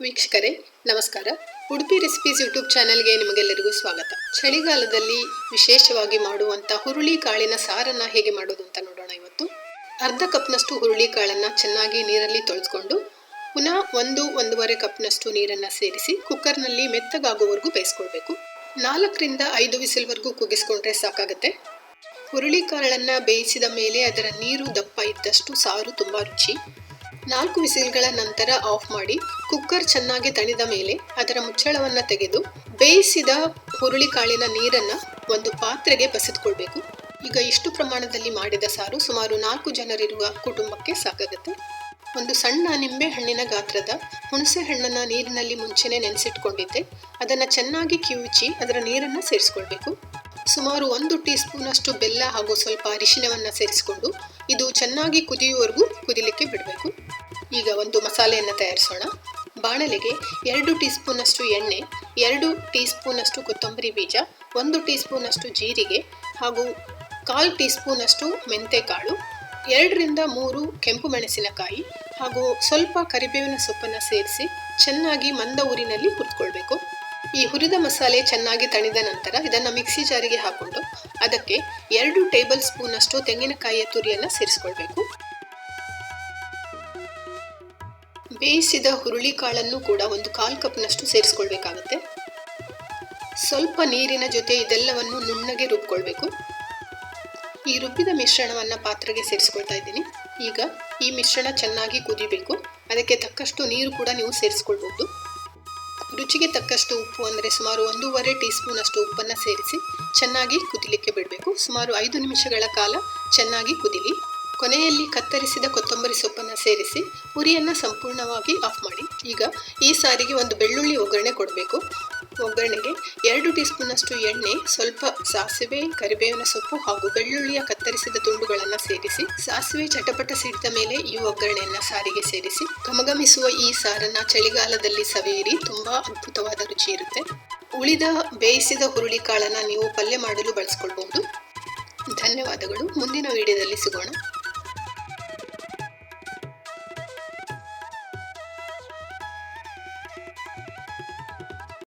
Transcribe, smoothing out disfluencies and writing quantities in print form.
ವೀಕ್ಷಕರೇ ನಮಸ್ಕಾರ. Udupi recipes YouTube ಚಾನೆಲ್ಗೆ ನಿಮಗೆಲ್ಲರಿಗೂ ಸ್ವಾಗತ. ಚಳಿಗಾಲದಲ್ಲಿ ವಿಶೇಷವಾಗಿ ಮಾಡುವಂಥ ಹುರುಳಿ ಕಾಳಿನ ಸಾರನ್ನು ಹೇಗೆ ಮಾಡೋದು ಅಂತ ನೋಡೋಣ. ಇವತ್ತು ಅರ್ಧ ಕಪ್ನಷ್ಟು ಹುರುಳಿ ಕಾಳನ್ನು ಚೆನ್ನಾಗಿ ನೀರಲ್ಲಿ ತೊಳೆದುಕೊಂಡು ಪುನಃ 1-1.5 ಕಪ್ನಷ್ಟು ನೀರನ್ನು ಸೇರಿಸಿ ಕುಕ್ಕರ್ನಲ್ಲಿ ಮೆತ್ತಗಾಗುವವರೆಗೂ ಬೇಯಿಸ್ಕೊಳ್ಬೇಕು. 4ರಿಂದ 5 ವಿಸಿಲ್ವರೆಗೂ ಕುಗ್ಗಿಸ್ಕೊಂಡ್ರೆ ಸಾಕಾಗುತ್ತೆ. ಹುರುಳಿ ಕಾಳನ್ನು ಬೇಯಿಸಿದ ಮೇಲೆ ಅದರ ನೀರು ದಪ್ಪ ಇದ್ದಷ್ಟು ಸಾರು ತುಂಬ ರುಚಿ. 4 ವಿಸಿಲ್ಗಳ ನಂತರ ಆಫ್ ಮಾಡಿ ಕುಕ್ಕರ್ ಚೆನ್ನಾಗಿ ತಣಿದ ಮೇಲೆ ಅದರ ಮುಚ್ಚಳವನ್ನು ತೆಗೆದು ಬೇಯಿಸಿದ ಹುರುಳಿ ಕಾಳಿನ ನೀರನ್ನು ಒಂದು ಪಾತ್ರೆಗೆ ಬಸಿದುಕೊಳ್ಬೇಕು. ಈಗ ಇಷ್ಟು ಪ್ರಮಾಣದಲ್ಲಿ ಮಾಡಿದ ಸಾರು ಸುಮಾರು 4 ಜನರಿರುವ ಕುಟುಂಬಕ್ಕೆ ಸಾಕಾಗುತ್ತೆ. ಒಂದು ಸಣ್ಣ ನಿಂಬೆ ಹಣ್ಣಿನ ಗಾತ್ರದ ಹುಣಸೆ ಹಣ್ಣನ್ನು ನೀರಿನಲ್ಲಿ ಮುಂಚೆನೆ ನೆನೆಸಿಟ್ಕೊಂಡಿದ್ದೆ. ಅದನ್ನು ಚೆನ್ನಾಗಿ ಕಿವುಚಿ ಅದರ ನೀರನ್ನು ಸೇರಿಸ್ಕೊಳ್ಬೇಕು. ಸುಮಾರು 1 ಟೀ ಸ್ಪೂನಷ್ಟು ಬೆಲ್ಲ ಹಾಗೂ ಸ್ವಲ್ಪ ಅರಿಶಿನವನ್ನು ಸೇರಿಸಿಕೊಂಡು ಇದು ಚೆನ್ನಾಗಿ ಕುದಿಯುವವರೆಗೂ ಕುದಿಲಿಕ್ಕೆ ಬಿಡಬೇಕು. ಈಗ ಒಂದು ಮಸಾಲೆಯನ್ನು ತಯಾರಿಸೋಣ. ಬಾಣಲೆಗೆ 2 ಟೀ ಸ್ಪೂನಷ್ಟು ಎಣ್ಣೆ, 2 ಟೀ ಸ್ಪೂನಷ್ಟು ಕೊತ್ತಂಬರಿ ಬೀಜ, 1 ಟೀ ಸ್ಪೂನಷ್ಟು ಜೀರಿಗೆ ಹಾಗೂ 1/4 ಟೀ ಸ್ಪೂನಷ್ಟು ಮೆಂತೆಕಾಳು, 2ರಿಂದ 3 ಕೆಂಪು ಮೆಣಸಿನಕಾಯಿ ಹಾಗೂ ಸ್ವಲ್ಪ ಕರಿಬೇವಿನ ಸೊಪ್ಪನ್ನು ಸೇರಿಸಿ ಚೆನ್ನಾಗಿ ಮಂದ ಊರಿನಲ್ಲಿ ಹುರಿದುಕೊಳ್ಬೇಕು. ಈ ಹುರಿದ ಮಸಾಲೆ ಚೆನ್ನಾಗಿ ತಣಿದ ನಂತರ ಇದನ್ನು ಮಿಕ್ಸಿ ಜಾರಿಗೆ ಹಾಕೊಂಡು ಅದಕ್ಕೆ 2 ಟೇಬಲ್ ಸ್ಪೂನಷ್ಟು ತೆಂಗಿನಕಾಯಿಯ ತುರಿಯನ್ನು ಸೇರಿಸ್ಕೊಳ್ಬೇಕು. ಬೇಯಿಸಿದ ಹುರುಳಿ ಕಾಳನ್ನು ಕೂಡ ಒಂದು 1/4 ಕಪ್ನಷ್ಟು ಸೇರಿಸ್ಕೊಳ್ಬೇಕಾಗುತ್ತೆ. ಸ್ವಲ್ಪ ನೀರಿನ ಜೊತೆ ಇದೆಲ್ಲವನ್ನು ನುಣ್ಣಗೆ ರುಬ್ಕೊಳ್ಬೇಕು. ಈ ರುಬ್ಬಿದ ಮಿಶ್ರಣವನ್ನು ಪಾತ್ರೆಗೆ ಸೇರಿಸ್ಕೊಳ್ತಾ ಇದ್ದೀನಿ. ಈಗ ಈ ಮಿಶ್ರಣ ಚೆನ್ನಾಗಿ ಕುದಿಬೇಕು. ಅದಕ್ಕೆ ತಕ್ಕಷ್ಟು ನೀರು ಕೂಡ ನೀವು ಸೇರಿಸ್ಕೊಳ್ಬಹುದು. ರುಚಿಗೆ ತಕ್ಕಷ್ಟು ಉಪ್ಪು ಅಂದರೆ ಸುಮಾರು 1.5 ಟೀ ಸ್ಪೂನಷ್ಟು ಉಪ್ಪನ್ನು ಸೇರಿಸಿ ಚೆನ್ನಾಗಿ ಕುದಿಲಿಕ್ಕೆ ಬಿಡಬೇಕು. ಸುಮಾರು 5 ನಿಮಿಷಗಳ ಕಾಲ ಚೆನ್ನಾಗಿ ಕುದಿಲಿ. ಕೊನೆಯಲ್ಲಿ ಕತ್ತರಿಸಿದ ಕೊತ್ತಂಬರಿ ಸೊಪ್ಪನ್ನು ಸೇರಿಸಿ ಉರಿಯನ್ನು ಸಂಪೂರ್ಣವಾಗಿ ಆಫ್ ಮಾಡಿ. ಈಗ ಈ ಸಾರಿಗೆ ಒಂದು ಬೆಳ್ಳುಳ್ಳಿ ಒಗ್ಗರಣೆ ಕೊಡಬೇಕು. ಒಗ್ಗರಣೆಗೆ 2 ಟೀ ಸ್ಪೂನಷ್ಟು ಎಣ್ಣೆ, ಸ್ವಲ್ಪ ಸಾಸಿವೆ, ಕರಿಬೇವಿನ ಸೊಪ್ಪು ಹಾಗೂ ಬೆಳ್ಳುಳ್ಳಿಯ ಕತ್ತರಿಸಿದ ತುಂಡುಗಳನ್ನು ಸೇರಿಸಿ ಸಾಸಿವೆ ಚಟಪಟ ಸಿಡಿದ ಮೇಲೆ ಈ ಒಗ್ಗರಣೆಯನ್ನು ಸಾರಿಗೆ ಸೇರಿಸಿ ಘಮಘಮಿಸುವ ಈ ಸಾರನ್ನು ಚಳಿಗಾಲದಲ್ಲಿ ಸವಿಯಿರಿ. ತುಂಬ ಅದ್ಭುತವಾದ ರುಚಿ ಇರುತ್ತೆ. ಉಳಿದ ಬೇಯಿಸಿದ ಹುರುಳಿ ಕಾಳನ್ನು ನೀವು ಪಲ್ಯ ಮಾಡಲು ಬಳಸ್ಕೊಳ್ಬಹುದು. ಧನ್ಯವಾದಗಳು. ಮುಂದಿನ ವಿಡಿಯೋದಲ್ಲಿ ಸಿಗೋಣ.